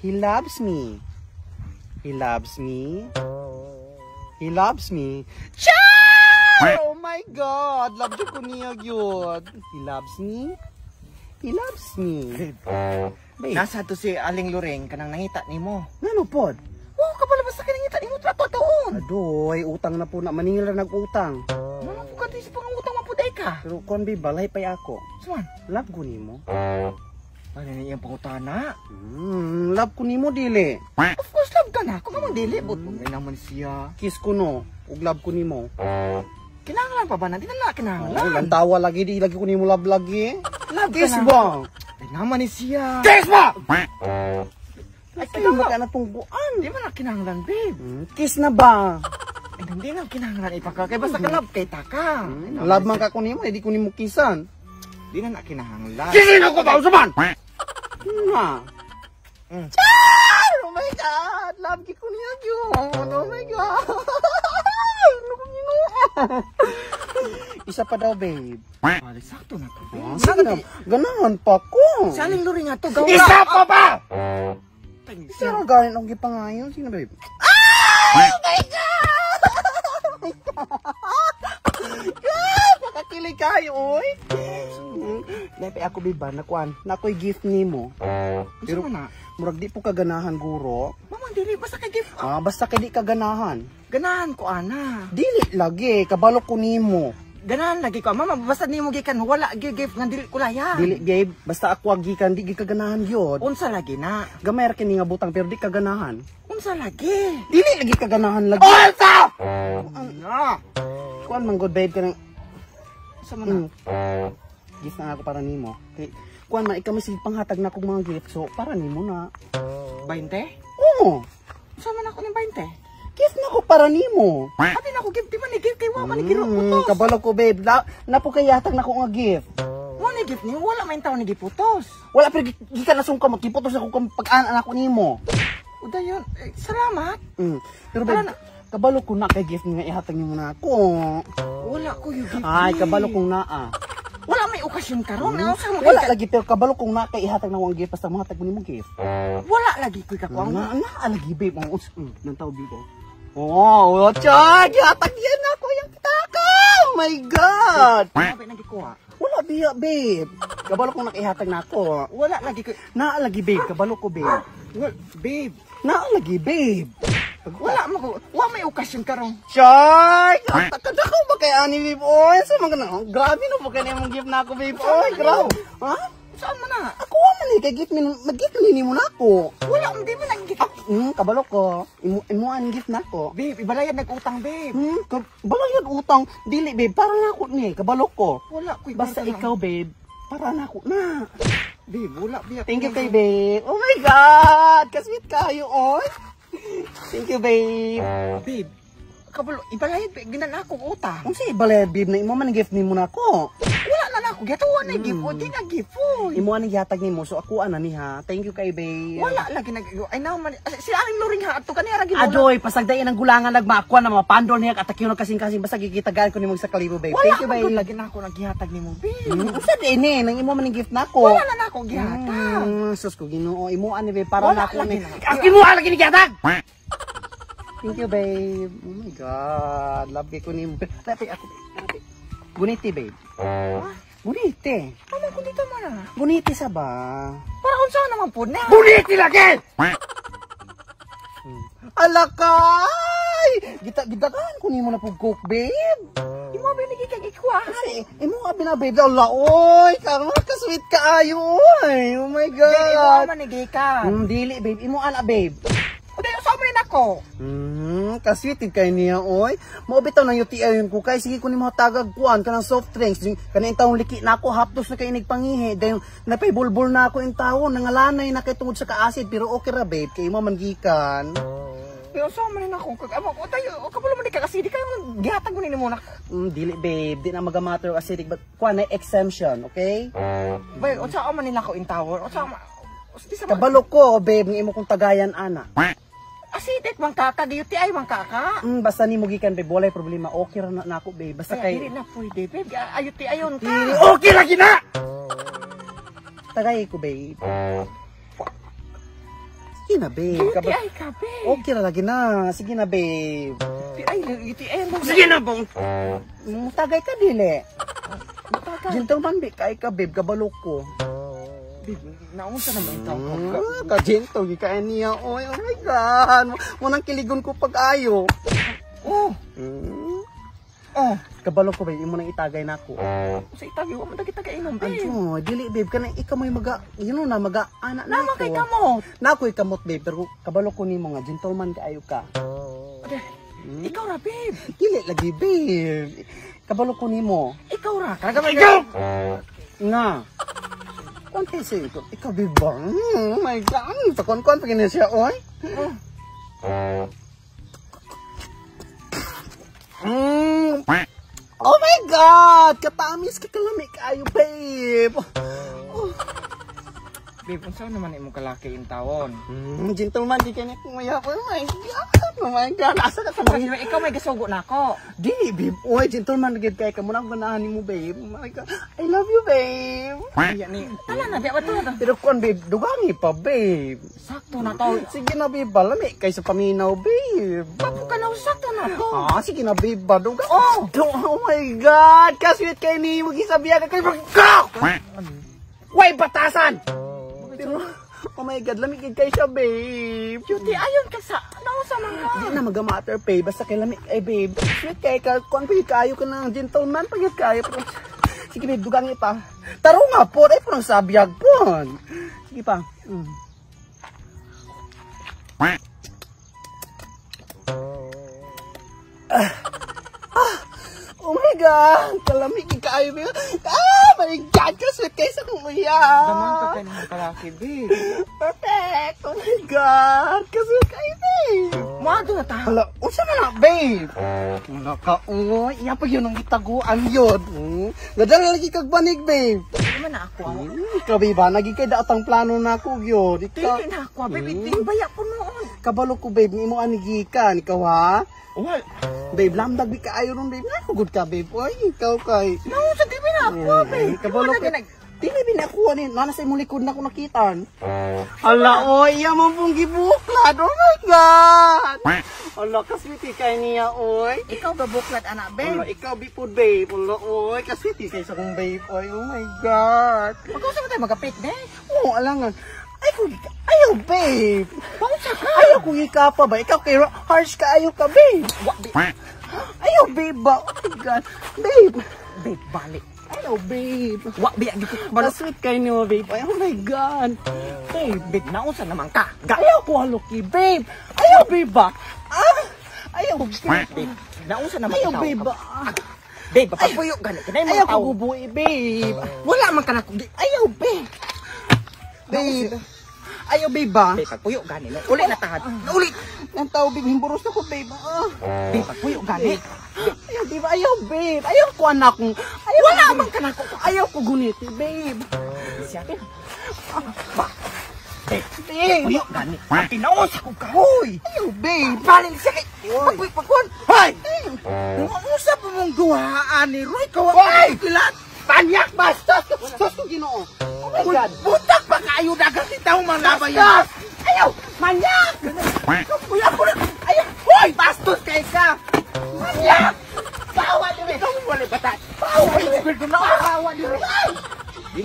He loves me. He loves me. He loves me. Char! Oh my God! Love you ko niya yun. He loves me. He loves me. Babe. Nasa to si Aling Loreng kanang nangita nimo. Ngano pod? Oh, kapalabas sa kanang ngita nimo trato taon. Adoy, utang na po na. Maningil na nag-utang. Ano po ka sa pangutang mapuday ka? Pero kon be, balay pa'y ako. Suman? Love ko nimo. Ano na iyang pangutana? Love ko nimo, dili. Of course, love ka na. Kung naman dili, but may naman siya. Kiss ko no. Ug love ko nimo. Kinahanglan pa ba na? Di na kinahanglan. Oh, lantawa lagi, di lagi ko nimo love lagi. Love Kiss ka na. ba? May naman ni siya. Kiss ba? Ay, Kaya ba ka na tungguan? di man na kinahanglan, babe. Kiss na ba? Ay, hindi na kinahanglan ipaka. Kaya basta ka love kay taka. Love man ka ko nimo, di ko nimo kisan. Di na kinahanglan. Kisin ako ba, Usaman? Nga. Char! Oh my God! Love ko niya yun. Oh my God! Ano kong ginawa? Isa pa daw, babe. Balik, sakto na to, babe. Sige, ganahan pa ko. Sa Aling Loreng nga to, gawin. Isa pa ba? Thanks. Sino ganin ang gipangayon? Sino, babe? Oh my God! God! Makakilig kayo, oy! Lepe ako, babe, ba? Nakuan. Nakoy gift ni mo. Pero na. Murag di po kaganahan, guro. Mamang dili, basta kay gift. Basta kay di kaganahan. Ganahan ko, ana. Dili lagi, kabalo ko nimo. Ganahan lagi ko. Mama, basta nimo gikan, wala gift nga dili ko laya. Dili, babe, basta ako agikan, di kaganahan gyud. Unsa lagi na? Gamay ra kini nga butang pero di kaganahan. Unsa lagi? Dili lagi kaganahan lagi. Unsa? Na. Kuan man good babe kanang Sa man. gift na ako para nimo. Kay kuan man ikaw masig panghatag na akong mga gift so para nimo na. 20? Oo. Sa man ako ng 20? Gift na ako para nimo. Abi na ako gift, di man ni gift kay wa man ni giro putos. Kabalo ko babe, na po kay hatag na ako nga gift. Wa ni gift ni wala man taw ni giputos. Wala pero gikan na sung ka magkiputos ako kung pag-anan ako nimo. Udayon, salamat. Pero babe, kabalo ko na kay gift nga ihatag nimo na ako. Wala ko yung gift. Ay, kabalo kong naa. Wala may okasyon karon na sa mo. Wala lagi pero kabalo kong naa kay ihatag na akong gift basta mahatag mo nimo gift. Wala lagi ko kakuang. Naa lagi babe ang nang tao bigo. Oh, chag, ihatag yan ako yung taka. Oh my God. Sabi nang gikuha. Wala biya babe. Kabalo kong nakihatag na ako. Wala lagi ko. Naa lagi babe, kabalo ko babe. Well, babe, Naa lagi babe. wala mo ko. Wa may okasyon karon. Chay! Kada ko ba kay ani babe? Oy, sa mga na. Grabe no ba kay imong gift na ako babe? Oy, grabe. Ha? Saan man na? Ako man ni kay gift mag-gift ni mo na ako. Wala mo di mo nang gift. Kabalo ko. Imo ang gift na ako. Babe, ibalayad nag-utang, babe. Kabalayad utang. Dili babe, para na ako ni. Kabalo ko. Wala ko. Basta ikaw babe, para na ako na. Babe, wala biya. Thank you kay babe. Oh my God! Kasweet kayo, oy. Thank you babe. Babe, kabalo, ibalayad babe, ginan akong utang. Kung si balayad babe na imo man gift nimo na ako. Wala na ako, gatuwa na gift o, di na gift o. Imo ang gihatag nimo so ako ana ni ha. Thank you kay babe. Wala lagi nag ay naman si Aling Loreng ha ato kani ara gid. Adoy, pasagdayan ang gulangan nagmakuan na mga pandol niya at akyo kasing-kasing basta gigitagaan ko nimo sa kalibo babe. Thank you babe. Wala lagi na ako naghihatag nimo babe. Unsa din eh nang imo man ang gift nako. Wala na ako gihatag. Sus ko Ginoo, imo ani babe para Wala na ako lagi ni. na. Imo lagi ni gihatag. Thank you babe. Oh my God, love ko nimo. Tapi ako. Guniti babe. Guniti. Ano ko dito man ah? Guniti sa ba? Para unsa naman po na? Guniti lagi. Alakay! Gitagaan ko nimo na pug cook babe. Imo binigay kag ikwa. Kasi, imo nga binababe daw la, oy! Ka-sweet ka ayo, oy! Oh my God! Imo man nigay ka. Dili, babe. Imo ana, babe. Uday sa mo rin ako. Ka-sweet kay niya, oy. Maubitaw ng UTI yun ko kay. Sige ko ni mga tagag kuan kanang soft drinks. Kanang taong liki na ako, hapdos na kay nagpangihi. Dahil napaybulbul na ako yung taon. Nangalanay na kay tungod sa ka-acid. Pero okay ra, babe. Kay imo man gikan. Pero sa mo rin ako. Amo ko tayo. Kapalo man di ka kasi di ka gihatag mo nimo na. Dili, babe. Di na magamatter acidic. But kuan na exemption, okay? Bay, unsa man nila ko in tower? Unsa Kabalo ko, babe, ng imo kong tagayan, ana. Acidic man kaka, di UTI man kaka. Basta ni mugikan, babe, walay problema. Okay ra na ako, babe. Basta kay... Dili na pwede, babe. Ayuti ayon ka. Okay lagi na! Tagay ko, babe. Sige na, babe. UTI ka, babe. Okay na lagi na. Sige na, babe. UTI mo. Sige na, bong. Tagay ka, dili. Tagay. Gentleman, babe. Kaya ka, babe. Kabalok ko. Babe, naunsa naman ito. Ka-gentle. Kaya niya. Oh my God. Munang kiligon ko pag-ayo. Oh. Oh. Kabalok ko, babe. Imo nang itagay na ako. Sa itagi, wala mo tagay-inom, babe. Ano, dili, babe. Kana ikaw may maga-anak na Nama ako. kay kamot. Na ako'y kamot, babe. Pero kabalok ko nimo nga. Gentleman kaayo ka. Ikaw ra, babe. Dili lagi, babe. Kabalok ko nimo. Ikaw ra. Kagamay Ikaw! Nga. Konti siya. Ikaw, babe ba? Oh my God. Takon-kon pa ganyan siya, oy. Oh my God! Katamis ka kalami kayo, babe. Babe, unsa naman imong kalaki in tawon? Gentleman, di ka niya kumaya. Oh my God! Oh my God! Asa ka Kasi kamay? ikaw may gasugo na ako. Di, babe. Oy, gentleman, nagid kaya ka muna ang ganahan mo, babe. Oh my God. I love you, babe. Iya ni. Tala na, biya ba to? Pero kon, babe, dugangi pa, babe. Sakto na to. Sige na, babe. Balami kay sa paminaw, babe. Ako ka na, sakto na to. Sige na, babe. Dugang. Oh my God! Kasweet kay ni mag-isabiya ka kay Go! Way, batasan! Pero, oh my God, lamigid kay siya, babe. Cutie, ayon ka sa, nausa man ka. Hindi na mag-matter, babe. Basta kay lamig, babe. Sweet kay ka, kung pagit kayo ka ng gentleman, pagit kayo. Sige, babe, dugangi pa. Taro nga po, ay po nang sabiyag po. Sige pa. Oh my God! Kalamig kayo, babe. My God! Kasweet kayo sa kumuya. Daman ka kayo ng kalaki, babe. Perfect! Oh my God! Kasweet kayo, babe. Mado na ta. Hala, unsa man na, babe? Wala ka, iya pa yun ang itaguan yun. Nadala lagi kag banig, babe. Hindi man na ako. Ikaw, babe, ha? Naging kay daotang plano na ako yun. Tingin na ako, babe. Tingin baya po noon. Kabalo ko, babe, imo anigikan. Ikaw, ha? Wal. Babe, lamdag di ka ayo ron, babe. Nakugod ka, babe. Oy, ikaw kay. Nausa di na ako, babe. Kabalo ko. Dili binakuha ni. Nana sa imong likod na ako nakitan. Hala, oy, iya mo pong gibuklad. Oh my God! Hala, kaswiti kay niya, oy. Ikaw ba buklat, anak, Hala, babe? ikaw bipod, babe. Hala, oy, kaswiti kay sa kong babe, oy. Oh my God! Magkausa ba tayo magkapit, babe? Oo, alangan. Ayaw, babe. Pausa ka. Ayaw kong ikapa ba? Ikaw kay harsh ka, ayaw ka, babe. Ayaw, babe ba? Oh my God. Babe. Babe, balik. Ayaw, babe. Wa, biya, di ko. Sweet kayo niyo, babe. Ay, oh my God. Babe, babe, nausa naman ka. Ayaw ko haluki, babe. Ayaw, babe ba? Ayaw, babe. Babe, nausa naman Ayaw, ikaw. babe ba? Babe, papapuyo ganit. Kinay Ayaw mga ko tao. bubuhi, babe. Wala man ka na. Ayaw, babe. Babe. Ayaw, babe ba? Babe, pagpuyo ganit. Uli na tahad. Uli. Ang tao, babe. Himburos ako, babe. Babe, pagpuyo ganit. Ayaw, babe. Ayaw, babe. Ayaw ko, anak. Wala man ka na. Ayaw ko guniti, babe. Siya, babe. Babe. Pagpuyo ganit. Pinausa ko ka. Hoy. Ayaw, babe. Balin siya kay. Hoy. Pagpuyo, pagpuyo. Hoy. Usa pa mong duhaan ni Roy. Hoy. Kilat. Panyak, basta. Sus ko, Ginoo. Oh my God. Butak pa kayo dagat si taong manabayan. Ayaw. Manyak. Kuya ko na. Ayaw. Hoy. Bastos kay ka. Manyak. Bawa din. Ikaw mo wala batat. Bawa din. Bawa din.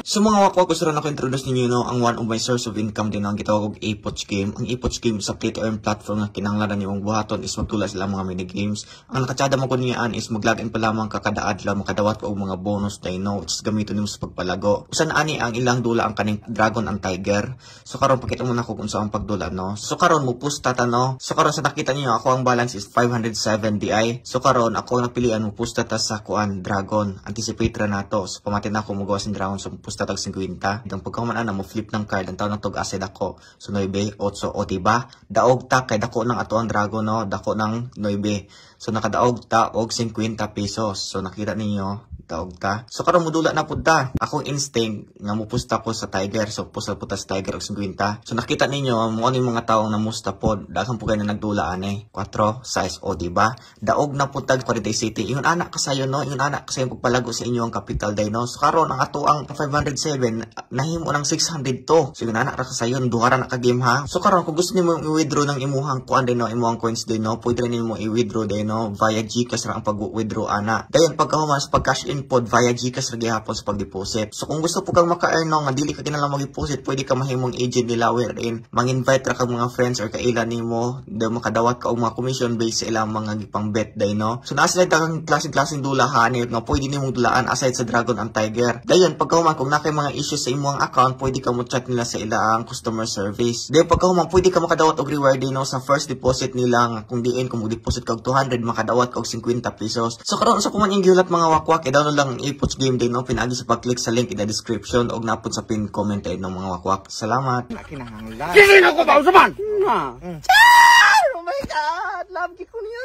So mga wako, gusto rin ako introduce ninyo no, ang one of my source of income din ang gitawag og Apoch Game. Ang Apoch Game sa play to earn platform nga kinahanglan nimong buhaton is magtula sila mga mini games. Ang nakatsada mo ko niyaan is maglagin pa lamang ka kada adlaw makadawat ko og mga bonus dino which is gamiton nimo sa pagpalago. Usan ani ang ilang dula ang kaning Dragon and Tiger. So karon pakita mo na ko kung saan pagdula no. So karon mo pusta ta no. So karon sa nakita niyo ako ang balance is 507 DI. So karon ako napilian mo pusta ta sa kuan Dragon. Anticipate ra nato. So pamatin na ako mo gawas ng Dragon so pusta tag 50. Itong pagkahuman na mo flip ng card ang tawag ng tog asset ako. So 9, 8, o diba? Daog ta kay dako ng ato ang Dragon no, dako ng 9. So nakadaog ta og 50 pesos. So nakita ninyo taog ta. So karon mudula na pud ta. Akong instinct nga mupusta ko sa Tiger. So pusta po ta sa Tiger og 50. So nakita ninyo mo ni mga tawo na musta pod. Daghang po kay na nagdula ani. 4 size o di ba? Daog na pud tag Quality City. Ingon anak kasayo no. Ingon anak kasayo pagpalago sa inyo ang capital day no. So karon ang ato ang 507 nahimo ng 600 to. So ingon anak ra kasayo duhara na ka game ha. So karon kung gusto nimo i-withdraw ng imuhang kuan day no, imuhang coins day no, pwede rin nimo i-withdraw day no via GCash ra ang pag-withdraw ana. Dayon pagkahuman sa pag-cash in pod via GCash ra gihapon sa pag-deposit. So kung gusto po kang maka-earn no, nga dili ka kinalang mag-deposit, pwede ka mahimong agent nila wherein mang-invite ra kag mga friends or kailan nimo daw makadawat ka og mga commission based sa ilang mga gipang bet day no. So naa sila daghang klaseng dulahan nga pwede nimong dulaan aside sa Dragon and Tiger. Dayon pagkahuman kung nakay mga issues sa imong account, pwede ka mo chat nila sa ilang customer service. Dayon pagkahuman pwede ka makadawat og reward day no sa first deposit nila nga kung diin kung mo-deposit ka og 200 makadawat ka og 50 pesos. So karon sa kuman giulat mga wakwak, i-download lang ang iPods game day no, pinaagi sa pag-click sa link in the description og napod sa pin comment ay ng mga wakwak. Salamat. Kinahanglan. Kini na ko ba usaman? Oh my God, love ko niya.